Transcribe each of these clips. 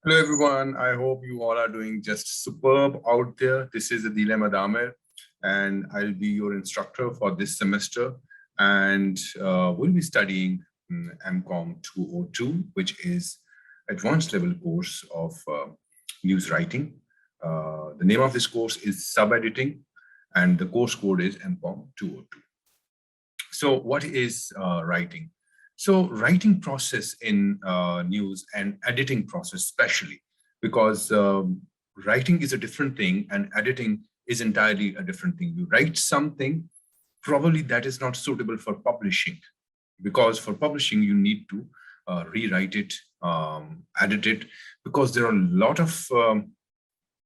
Hello, everyone. I hope you all are doing just superb out there. This is Adila Madamer, and I'll be your instructor for this semester. And we'll be studying MCOM 202, which is advanced level course of news writing. The name of this course is sub-editing, and the course code is MCOM 202. So what is writing? So writing process in news and editing process, especially because writing is a different thing and editing is entirely a different thing. You write something probably that is not suitable for publishing, because for publishing you need to rewrite it, edit it, because there are a lot of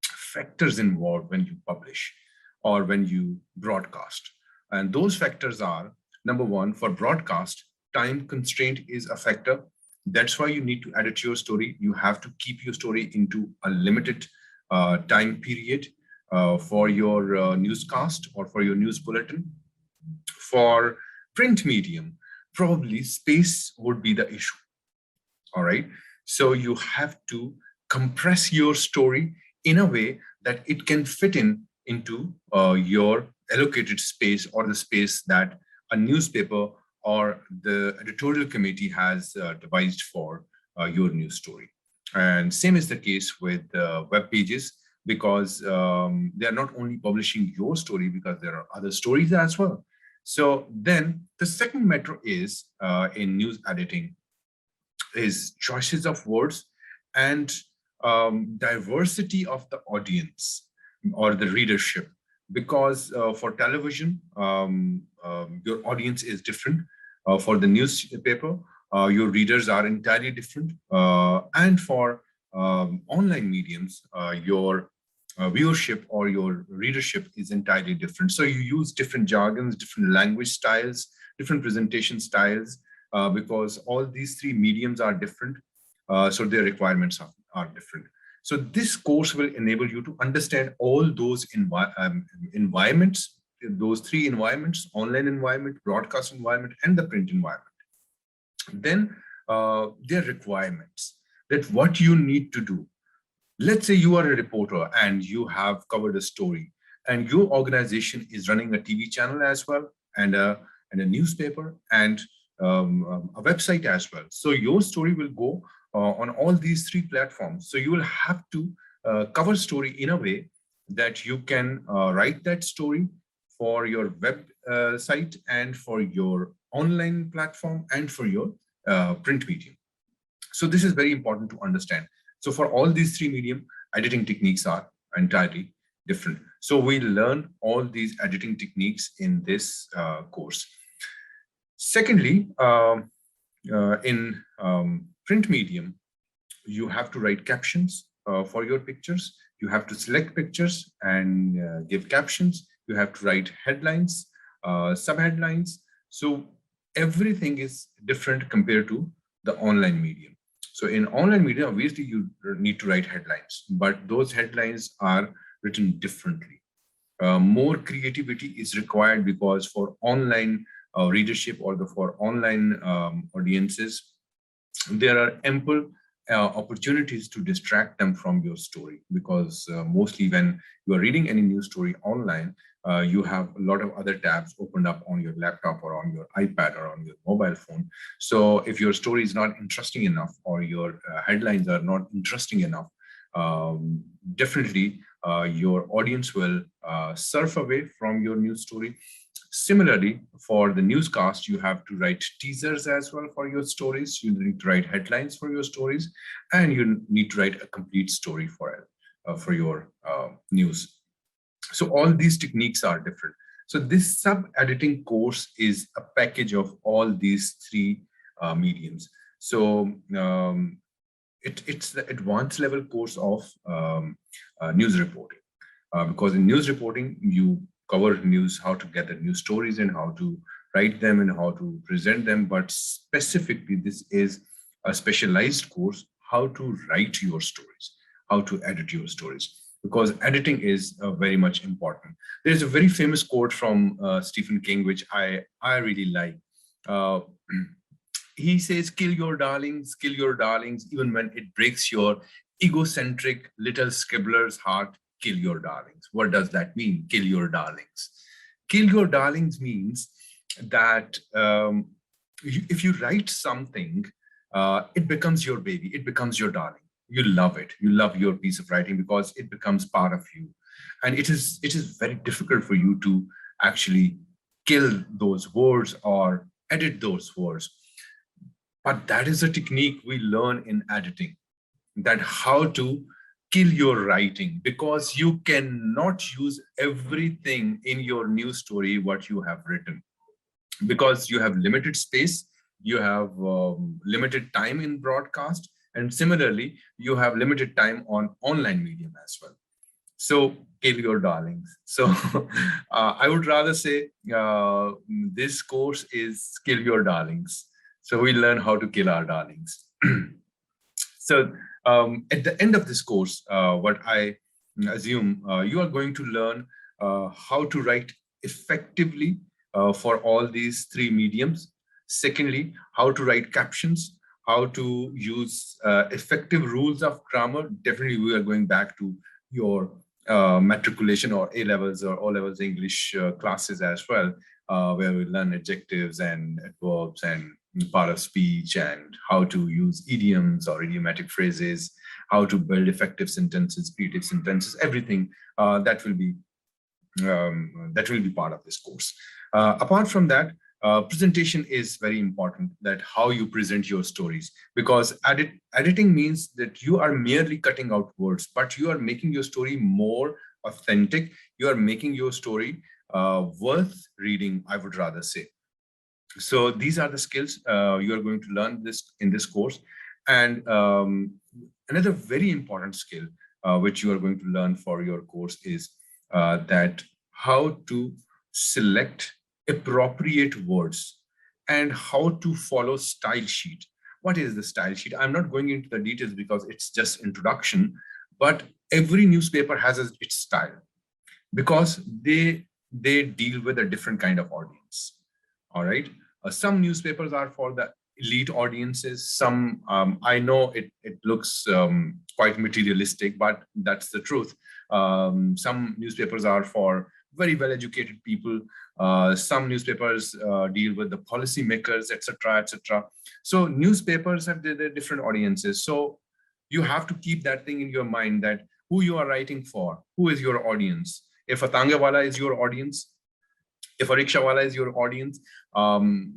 factors involved when you publish or when you broadcast. And those factors are, number one, for broadcast, time constraint is a factor. That's why you need to edit your story. You have to keep your story into a limited time period for your newscast or for your news bulletin. For print medium, probably space would be the issue. All right. So you have to compress your story in a way that it can fit into your allocated space or the space that a newspaper or the editorial committee has devised for your news story. And same is the case with web pages, because they are not only publishing your story, because there are other stories as well. So then the second matter is in news editing is choices of words and diversity of the audience or the readership, because for television, your audience is different. For the newspaper, your readers are entirely different. And for online mediums, your viewership or your readership is entirely different. So you use different jargons, different language styles, different presentation styles, because all these three mediums are different. So their requirements are different. So this course will enable you to understand all those environments, those three environments: online environment, broadcast environment, and the print environment. Then their requirements, that what you need to do. Let's say you are a reporter and you have covered a story, and your organization is running a TV channel as well, and a newspaper, and a website as well. So your story will go on all these three platforms. So you will have to cover story in a way that you can write that story for your web site and for your online platform and for your print medium. So this is very important to understand. So for all these three medium, editing techniques are entirely different. So we learn all these editing techniques in this course. Secondly, in print medium, you have to write captions for your pictures. You have to select pictures and give captions. You have to write headlines, subheadlines. So everything is different compared to the online medium. So in online media, obviously you need to write headlines, but those headlines are written differently. More creativity is required, because for online readership or for online audiences, there are ample opportunities to distract them from your story, because mostly when you are reading any news story online, you have a lot of other tabs opened up on your laptop or on your iPad or on your mobile phone. So if your story is not interesting enough, or your headlines are not interesting enough, definitely your audience will surf away from your news story. Similarly, for the newscast, you have to write teasers as well for your stories. You need to write headlines for your stories, and you need to write a complete story for it, for your news. So all these techniques are different. So this sub-editing course is a package of all these three mediums. So it's the advanced level course of news reporting, because in news reporting, you cover news, how to gather news stories and how to write them and how to present them. But specifically, this is a specialized course, how to write your stories, how to edit your stories, because editing is very much important. There's a very famous quote from Stephen King, which I really like. Uh, he says, kill your darlings, even when it breaks your egocentric little scribbler's heart, kill your darlings. What does that mean? Kill your darlings. Kill your darlings means that if you write something, it becomes your baby, it becomes your darling. You love it. You love your piece of writing because it becomes part of you. And it is very difficult for you to actually kill those words or edit those words. But that is a technique we learn in editing, that how to kill your writing, because you cannot use everything in your news story what you have written, because you have limited space, you have limited time in broadcast, and similarly you have limited time on online medium as well. So kill your darlings. So I would rather say this course is kill your darlings. So we learn how to kill our darlings. So at the end of this course, what I assume you are going to learn how to write effectively for all these three mediums. Secondly, how to write captions, how to use effective rules of grammar. Definitely, we are going back to your matriculation or A levels or O levels English classes as well, where we learn adjectives and adverbs and part of speech, and how to use idioms or idiomatic phrases, how to build effective sentences, creative sentences, everything that will be part of this course. Apart from that, presentation is very important, that how you present your stories, because editing means that you are merely cutting out words, but you are making your story more authentic. You are making your story worth reading, I would rather say. So these are the skills you are going to learn this in this course. And another very important skill which you are going to learn for your course is that how to select appropriate words and how to follow style sheet. What is the style sheet? I'm not going into the details because it's just introduction, but every newspaper has its style, because they deal with a different kind of audience. All right. Some newspapers are for the elite audiences. Some, I know it looks quite materialistic, but that's the truth. Some newspapers are for very well-educated people. Some newspapers deal with the policymakers, etc., etc. So newspapers have their different audiences. So you have to keep that thing in your mind, that who you are writing for, who is your audience. If a tangewala is your audience, if a rickshawala is your audience,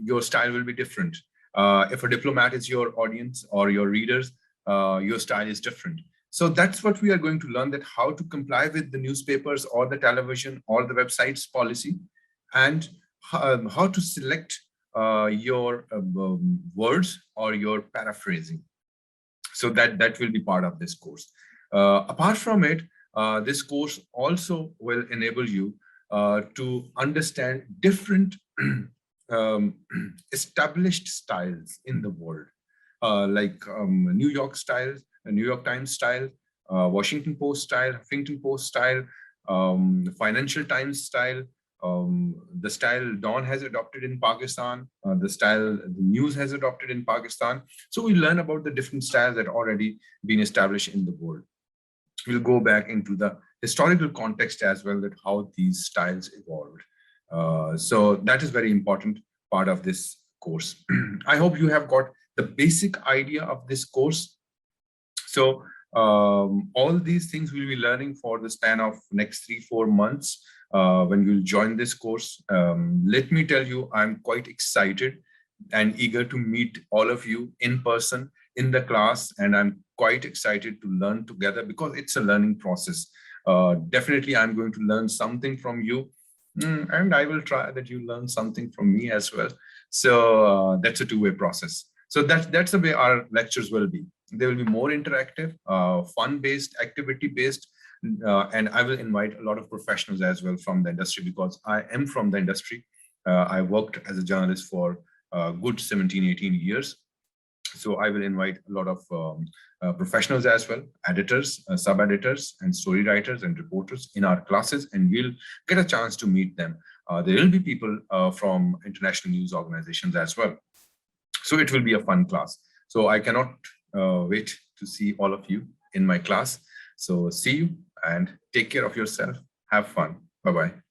your style will be different. If a diplomat is your audience or your readers, your style is different. So that's what we are going to learn, that how to comply with the newspapers or the television or the website's policy, and how to select your words or your paraphrasing. So that will be part of this course. Apart from it, this course also will enable you to understand different established styles in the world, like New York style, New York Times style, Washington Post style, Huffington Post style, Financial Times style, the style Dawn has adopted in Pakistan, the style the news has adopted in Pakistan. So we learn about the different styles that already been established in the world. We'll go back into the historical context as well, that how these styles evolved. So that is very important part of this course. I hope you have got the basic idea of this course. So all these things we'll be learning for the span of next 3-4 months when you'll join this course. Let me tell you, I'm quite excited and eager to meet all of you in person in the class, and I'm quite excited to learn together, because it's a learning process. Definitely, I'm going to learn something from you, and I will try that you learn something from me as well. So that's a two-way process. So that's the way our lectures will be. They will be more interactive, fun-based, activity-based, and I will invite a lot of professionals as well from the industry, because I am from the industry. I worked as a journalist for a good 17, 18 years. So I will invite a lot of professionals as well, editors, sub-editors, and story writers and reporters in our classes, and we'll get a chance to meet them. There will be people from international news organizations as well. So it will be a fun class. So I cannot wait to see all of you in my class. So see you and take care of yourself. Have fun. Bye-bye.